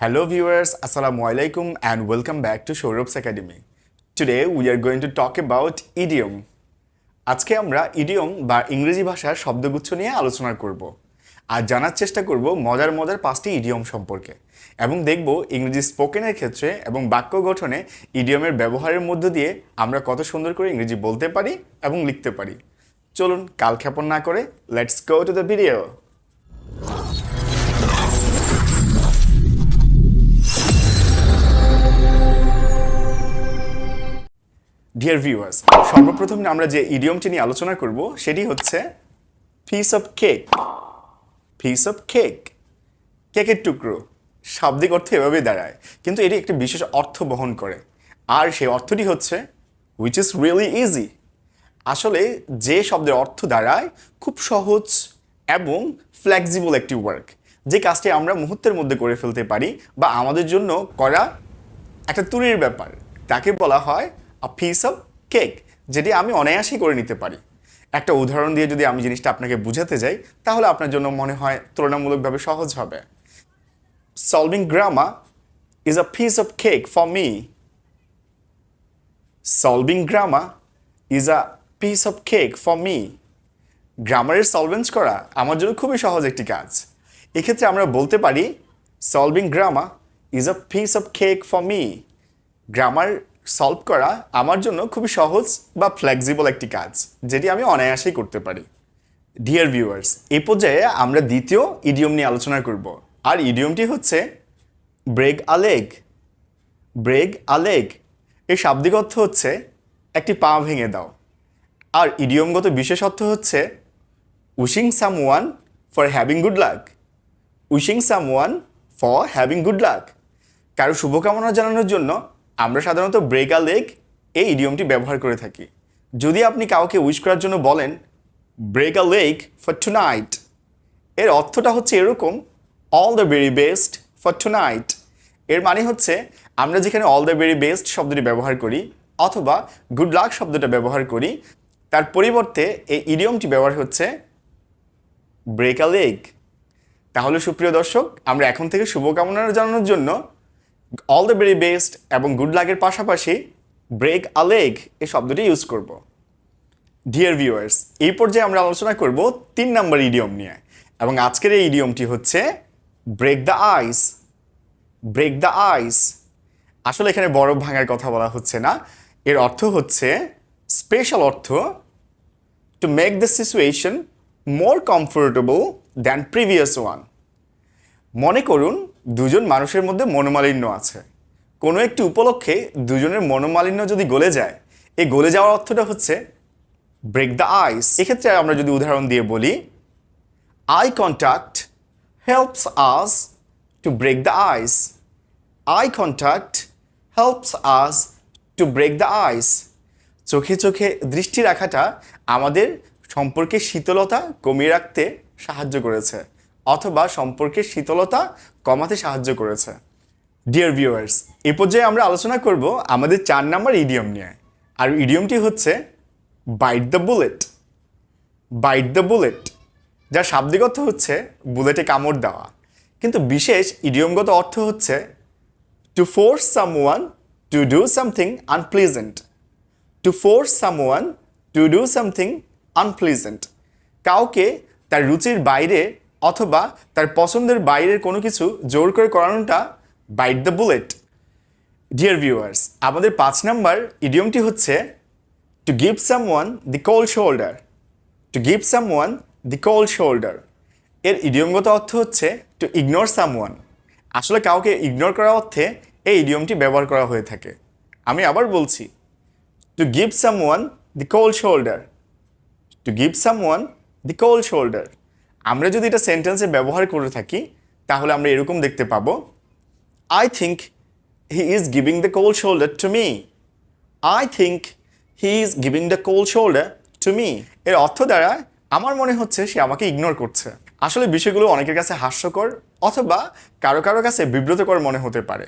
Hello viewers, Assalamu alaikum and welcome back to Showropes Academy. Today we are going to talk about idiom. আজকে আমরা idiom বা ইংরেজি ভাষার শব্দগুচ্ছ নিয়ে আলোচনা করব আর জানার চেষ্টা করব মজার মজার 5টি ইডিয়ম সম্পর্কে এবং দেখব ইংরেজি স্পোকেনের ক্ষেত্রে এবং বাক্য গঠনে ইডিয়মের ব্যবহারের মধ্য দিয়ে আমরা কত সুন্দর করে ইংরেজি বলতে পারি এবং লিখতে পারি। চলুন কালক্ষেপণ না করে let's go to the video. Dear viewers, সর্বপ্রথম আমরা যে ইডিয়মটি নিয়ে আলোচনা করব সেটি হচ্ছে piece of cake. Piece of cake, কেকের টুকরো, শাব্দিক অর্থ এভাবে দাঁড়ায়, কিন্তু এটি একটি বিশেষ অর্থ বহন করে আর সেই অর্থটি হচ্ছে হুইচ ইজ রিয়েলি ইজি। আসলে যে শব্দের অর্থ দাঁড়ায় খুব সহজ এবং ফ্লেক্সিবল একটি ওয়ার্ক, যে কাজটি আমরা মুহূর্তের মধ্যে করে ফেলতে পারি বা আমাদের জন্য করা একটা তুরির ব্যাপার, তাকে বলা হয় আ পিস অফ কেক, যেটি আমি অনায়াসেই করে নিতে পারি। একটা উদাহরণ দিয়ে যদি আমি জিনিসটা আপনাকে বুঝাতে যাই তাহলে আপনার জন্য মনে হয় তুলনামূলকভাবে সহজ হবে। Solving grammar is a piece of cake for me. Solving grammar is a piece of cake for me. গ্রামারের সলভেন্স করা আমার জন্য খুবই সহজ একটি কাজ। এক্ষেত্রে আমরা বলতে পারি solving grammar is a piece of cake for me. Grammar solve করা আমার জন্য খুবই সহজ বা ফ্লেক্সিবল একটি কাজ, যেটি আমি অনায়াসেই করতে পারি। ডিয়ার ভিউয়ার্স, এই পর্যায়ে আমরা দ্বিতীয় ইডিয়ম নিয়ে আলোচনা করব আর ইডিয়মটি হচ্ছে break a leg. Break a leg এর শাব্দিক অর্থ হচ্ছে একটি পা ভেঙে দাও আর ইডিয়মগত বিশেষ অর্থ হচ্ছে wishing someone for having good luck. Wishing someone for having good luck, কারো শুভকামনা জানানোর জন্য আমরা সাধারণত ব্রেক আ লেগ এই ইডিয়মটি ব্যবহার করে থাকি। যদি আপনি কাউকে উইশ করার জন্য বলেন break a leg for tonight, এর অর্থটা হচ্ছে এরকম all the very best for tonight. এর মানে হচ্ছে আমরা যেখানে অল দ্য ভেরি বেস্ট শব্দটি ব্যবহার করি অথবা গুড লাক শব্দটা ব্যবহার করি, তার পরিবর্তে এই ইডিয়মটি ব্যবহার হচ্ছে ব্রেক আ লেগ। তাহলে সুপ্রিয় দর্শক, আমরা এখন থেকে শুভকামনা জানানোর জন্য অল দ্য ভেরি বেস্ট এবং গুড লাকের পাশাপাশি ব্রেক আ লেগ এই শব্দটি ইউজ করব। ডিয়ার ভিউয়ার্স, এই পর্যায়ে আমরা আলোচনা করব 3 নম্বর ইডিয়ম নিয়ে এবং আজকের এই ইডিয়মটি হচ্ছে break the ice. Break the ice, আসলে এখানে বরফ ভাঙার কথা বলা হচ্ছে না, এর অর্থ হচ্ছে স্পেশাল অর্থ to make the situation more comfortable than previous one. মনে করুন দুজন মানুষের মধ্যে মনোমালিন্য আছে, কোনো একটি উপলক্ষে দুজনের মনোমালিন্য যদি গলে যায়, এই গলে যাওয়ার অর্থটা হচ্ছে ব্রেক দ্য আইস। এক্ষেত্রে আমরা যদি উদাহরণ দিয়ে বলি eye contact helps us to break the ice. Eye contact helps us to break the ice. চোখে চোখে দৃষ্টি রাখাটা আমাদের সম্পর্কের শীতলতা কমিয়ে রাখতে সাহায্য করেছে অথবা সম্পর্কের শীতলতা কমাতে সাহায্য করেছে। ডিয়ার ভিউয়ার্স, এই পর্যায়ে আমরা আলোচনা করব আমাদের 4 নম্বর ইডিয়ম নিয়ে আর ইডিয়মটি হচ্ছে byte the bullet. Byte the bullet, যার শাব্দিক অর্থ হচ্ছে বুলেটে কামড় দেওয়া, কিন্তু বিশেষ ইডিয়মগত অর্থ হচ্ছে to force someone to do something unpleasant. To force someone to do something unpleasant, কাউকে তার রুচির বাইরে অথবা তার পছন্দের বাইরের কোনো কিছু জোর করে করানোটা bite the bullet. Dear viewers, আমাদের 5 নম্বর ইডিয়মটি হচ্ছে to give someone the cold shoulder. To give someone the cold shoulder, এর ইডিয়মগত অর্থ হচ্ছে টু ইগনোর সামওয়ান। আসলে কাউকে ইগনোর করার অর্থে এই ইডিয়মটি ব্যবহার করা হয়ে থাকে। আমি আবার বলছি, two give someone the cold shoulder. To give someone the cold shoulder, আমরা যদি এটা সেন্টেন্সে ব্যবহার করে থাকি তাহলে আমরা এরকম দেখতে পাবো I think he is giving the cold shoulder to me. I think he is giving the cold shoulder to me, এর অর্থ দ্বারা আমার মনে হচ্ছে সে আমাকে ইগনোর করছে। আসলে বিষয়গুলো অনেকের কাছে হাস্যকর অথবা কারো কারো কাছে বিব্রতকর মনে হতে পারে।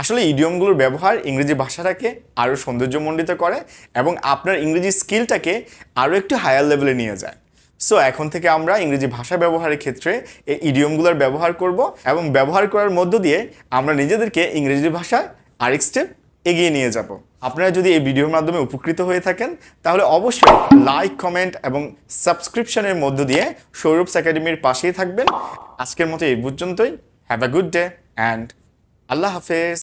আসলে ইডিয়মগুলোর ব্যবহার ইংরেজি ভাষাটাকে আরও সৌন্দর্যমণ্ডিত করে এবং আপনার ইংরেজি স্কিলটাকে আরও একটু হায়ার লেভেলে নিয়ে যায়। সো এখন থেকে আমরা ইংরেজি ভাষা ব্যবহারের ক্ষেত্রে এই ইডিয়মগুলোর ব্যবহার করব এবং ব্যবহার করার মধ্য দিয়ে আমরা নিজেদেরকে ইংরেজি ভাষায় আরেক স্টেপ এগিয়ে নিয়ে যাব। আপনারা যদি এই ভিডিওর মাধ্যমে উপকৃত হয়ে থাকেন তাহলে অবশ্যই লাইক, কমেন্ট এবং সাবস্ক্রিপশনের মধ্য দিয়ে সৌরভস একাডেমির পাশেই থাকবেন। আজকের মতো এই পর্যন্তই। Have a good day and আল্লাহ হাফেজ।